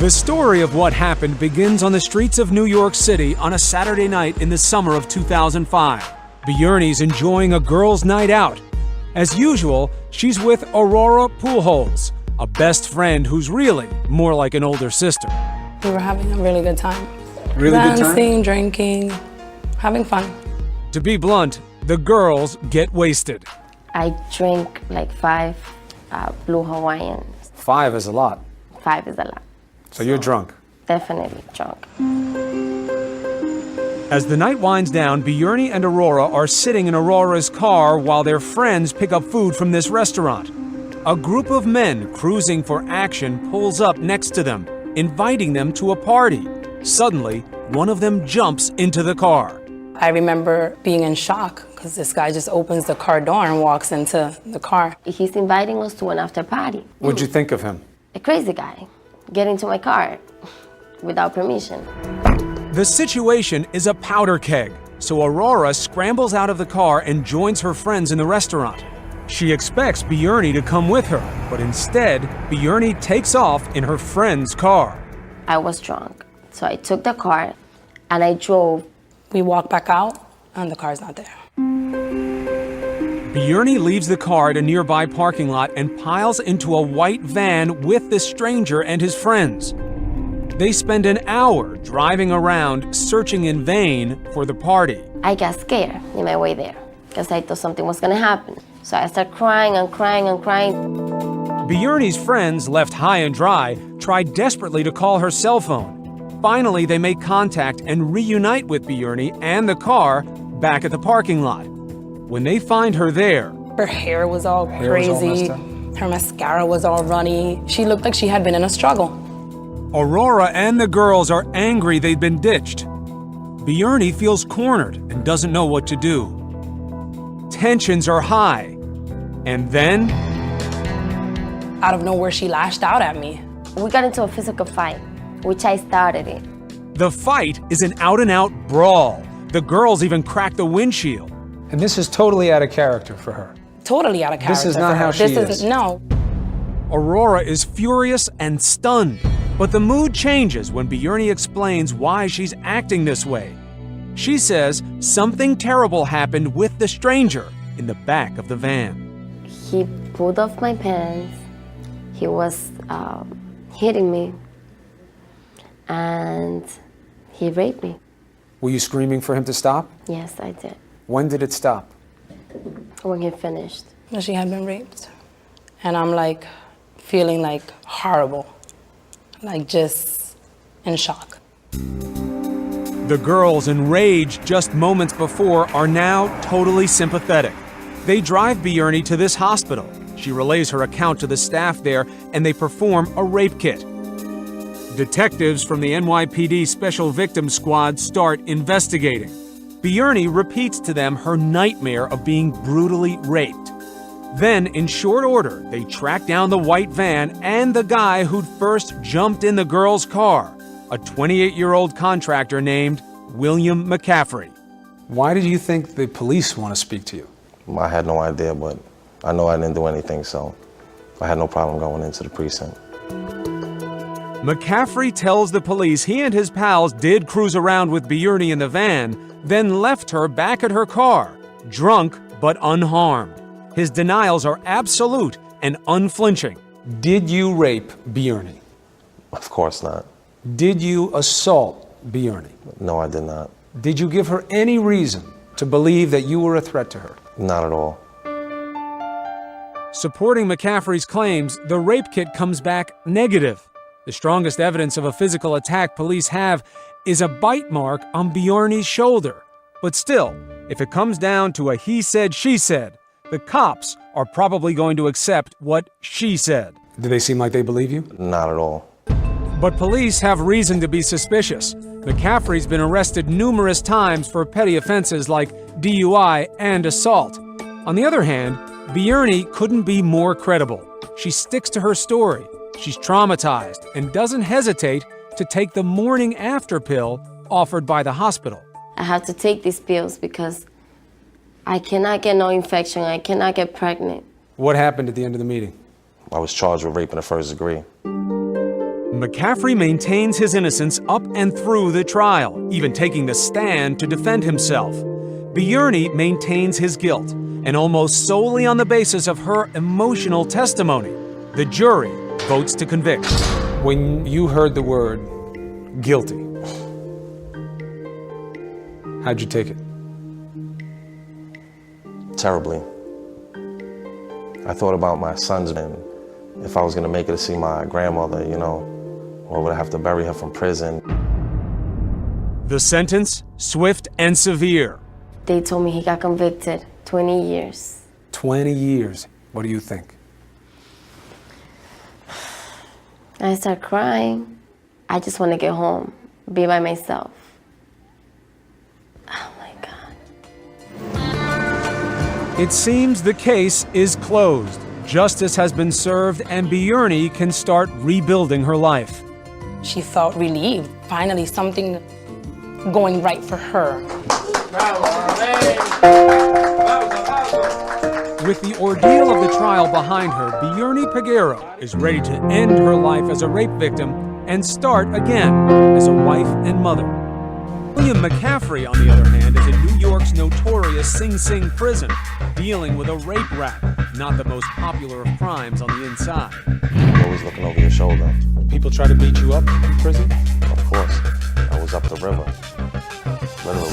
The story of what happened begins on the streets of New York City on a Saturday night in the summer of 2005. Björn's enjoying a girls' night out. As usual, she's with Aurora Pujols, a best friend who's really more like an older sister. We were having a really good time. Really good time? Dancing, drinking, having fun. To be blunt, the girls get wasted. I drink like 5 Blue Hawaiians. 5 is a lot. 5 is a lot. So you're drunk. Definitely drunk. As the night winds down, Björn and Aurora are sitting in Aurora's car while their friends pick up food from this restaurant. A group of men cruising for action pulls up next to them, inviting them to a party. Suddenly, one of them jumps into the car. I remember being in shock because this guy just opens the car door and walks into the car. He's inviting us to an after party. What'd you think of him? A crazy guy. Get into my car without permission. The situation is a powder keg, so Aurora scrambles out of the car and joins her friends in the restaurant. She expects Björn to come with her, but instead, Björn takes off in her friend's car. I was drunk, so I took the car and I drove. We walk back out and the car's not there. Björn leaves the car at a nearby parking lot and piles into a white van with the stranger and his friends. They spend an hour driving around, searching in vain for the party. I got scared in my way there because I thought something was gonna happen. So I started crying and crying and crying. Björn's friends, left high and dry, tried desperately to call her cell phone. Finally, they make contact and reunite with Björn and the car back at the parking lot. When they find her there, Her hair was all crazy. Her mascara was all runny. She looked like she had been in a struggle. Aurora and the girls are angry they've been ditched. Björn feels cornered and doesn't know what to do. Tensions are high. And then, Out of nowhere, she lashed out at me. We got into a physical fight, which I started it. the fight is an out-and-out brawl. The girls even crack the windshield. And this is totally out of character for her. Totally out of character. This is not for her. how she This is. No. Aurora is furious and stunned, but the mood changes when Björn explains why she's acting this way. She says something terrible happened with the stranger in the back of the van. He pulled off my pants. He was hitting me, and he raped me. Were you screaming for him to stop? Yes, I did. When did it stop? When he finished. She had been raped. And I'm like, feeling like horrible. Like just in shock. The girls, enraged just moments before, are now totally sympathetic. They drive Björn to this hospital. She relays her account to the staff there, and they perform a rape kit. Detectives from the NYPD Special Victims Squad start investigating. Björn repeats to them her nightmare of being brutally raped. Then, in short order, they track down the white van and the guy who'd first jumped in the girl's car, a 28-year-old contractor named William McCaffrey. Why did you think the police want to speak to you? I had no idea, but I know I didn't do anything, so I had no problem going into the precinct. McCaffrey tells the police he and his pals did cruise around with Björn in the van, then left her back at her car, drunk but unharmed. His denials are absolute and unflinching. Did you rape Björn? Of course not. Did you assault Björn? No, I did not. Did you give her any reason to believe that you were a threat to her? Not at all. Supporting McCaffrey's claims, the rape kit comes back negative. The strongest evidence of a physical attack police have is a bite mark on Björn's shoulder. But still, if it comes down to a he said, she said, the cops are probably going to accept what she said. Do they seem like they believe you? Not at all. But police have reason to be suspicious. McCaffrey's been arrested numerous times for petty offenses like DUI and assault. On the other hand, Björn couldn't be more credible. She sticks to her story. She's traumatized and doesn't hesitate to take the morning after pill offered by the hospital. I have to take these pills because I cannot get no infection. I cannot get pregnant. What happened at the end of the meeting? I was charged with rape in the first degree. McCaffrey maintains his innocence up and through the trial, even taking the stand to defend himself. Bjorny maintains his guilt, and almost solely on the basis of her emotional testimony, the jury votes to convict. When you heard the word guilty, how'd you take it? Terribly. I thought about my sons and if I was gonna make it to see my grandmother, you know, or would I have to bury her from prison? The sentence, swift and severe. They told me he got convicted, 20 years. 20 years. What do you think? I start crying. I just want to get home, be by myself. Oh my God. It seems the case is closed. Justice has been served and Bjorny can start rebuilding her life. She felt relieved. Finally, something going right for her. With the ordeal of the trial behind her, Bjorny Peguero is ready to end her life as a rape victim and start again as a wife and mother. William McCaffrey, on the other hand, is in New York's notorious Sing Sing prison, dealing with a rape rap, not the most popular of crimes on the inside. You're always looking over your shoulder. People try to beat you up in prison? Of course, I was up the river, literally.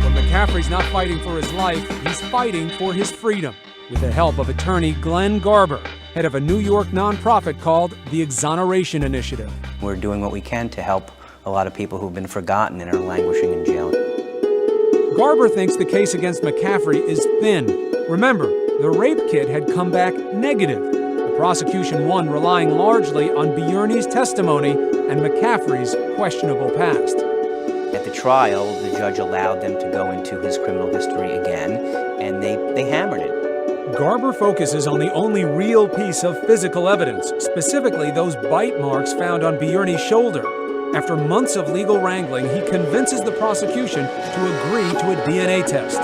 But McCaffrey's not fighting for his life, he's fighting for his freedom. With the help of attorney Glenn Garber, head of a New York nonprofit called the Exoneration Initiative. We're doing what we can to help a lot of people who've been forgotten and are languishing in jail. Garber thinks the case against McCaffrey is thin. Remember, the rape kit had come back negative. The prosecution won relying largely on Bjorny's testimony and McCaffrey's questionable past. At the trial, the judge allowed them to go into his criminal history again, and they hammered it. Garber focuses on the only real piece of physical evidence, specifically those bite marks found on Bjorny's shoulder. After months of legal wrangling, he convinces the prosecution to agree to a DNA test.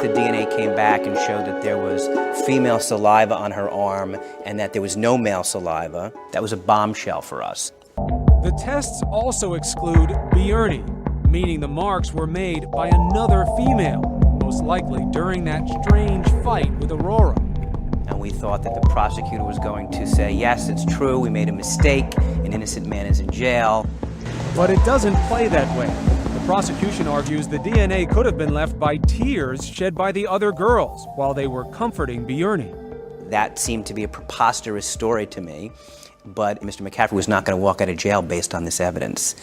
The DNA came back and showed that there was female saliva on her arm and that there was no male saliva. That was a bombshell for us. The tests also exclude Bjorny, meaning the marks were made by another female, most likely during that strange fight with Aurora. And we thought that the prosecutor was going to say, yes, it's true, we made a mistake, an innocent man is in jail. But it doesn't play that way. The prosecution argues the DNA could have been left by tears shed by the other girls while they were comforting Bjorny. That seemed to be a preposterous story to me, but Mr. McCaffrey was not going to walk out of jail based on this evidence.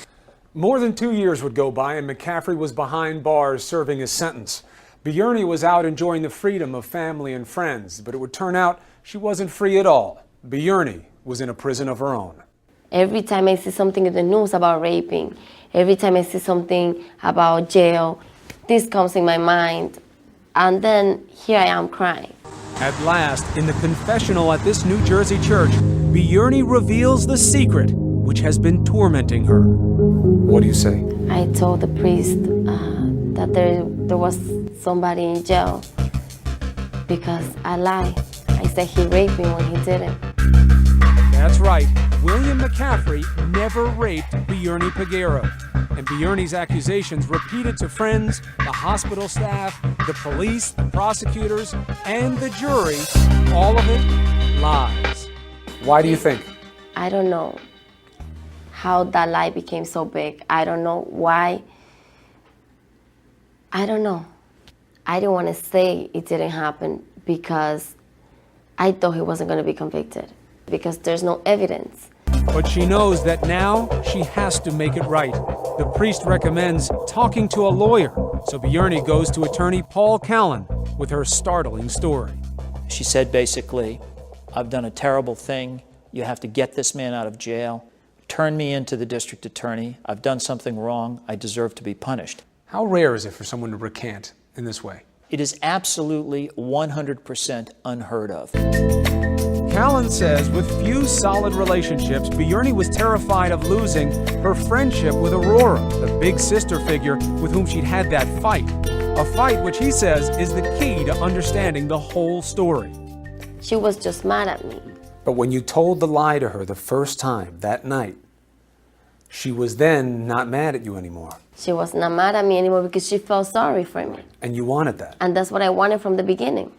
More than 2 years would go by and McCaffrey was behind bars serving his sentence. Bjorny was out enjoying the freedom of family and friends, but it would turn out she wasn't free at all. Bjorny was in a prison of her own. Every time I see something in the news about raping, every time I see something about jail, this comes in my mind. And then here I am crying. At last, in the confessional at this New Jersey church, Bjorny reveals the secret which has been tormenting her. What do you say? I told the priest that there was somebody in jail because I lied. I said he raped me when he didn't. That's right. William McCaffrey never raped Bjorny Peguero. And Bjorny's accusations repeated to friends, the hospital staff, the police, the prosecutors, and the jury, all of it lies. Why do you think? I don't know how that lie became so big. I don't know why. I don't know. I didn't want to say it didn't happen because I thought he wasn't going to be convicted because there's no evidence. But she knows that now she has to make it right. The priest recommends talking to a lawyer, so Bjorny goes to attorney Paul Callan with her startling story. She said basically, I've done a terrible thing. You have to get this man out of jail. Turn me into the district attorney. I've done something wrong. I deserve to be punished. How rare is it for someone to recant in this way? It is absolutely 100% unheard of. Callan says with few solid relationships, Bjorny was terrified of losing her friendship with Aurora, the big sister figure with whom she'd had that fight. A fight which he says is the key to understanding the whole story. She was just mad at me. But when you told the lie to her the first time, that night, she was then not mad at you anymore. She was not mad at me anymore because she felt sorry for me. And you wanted that. And that's what I wanted from the beginning.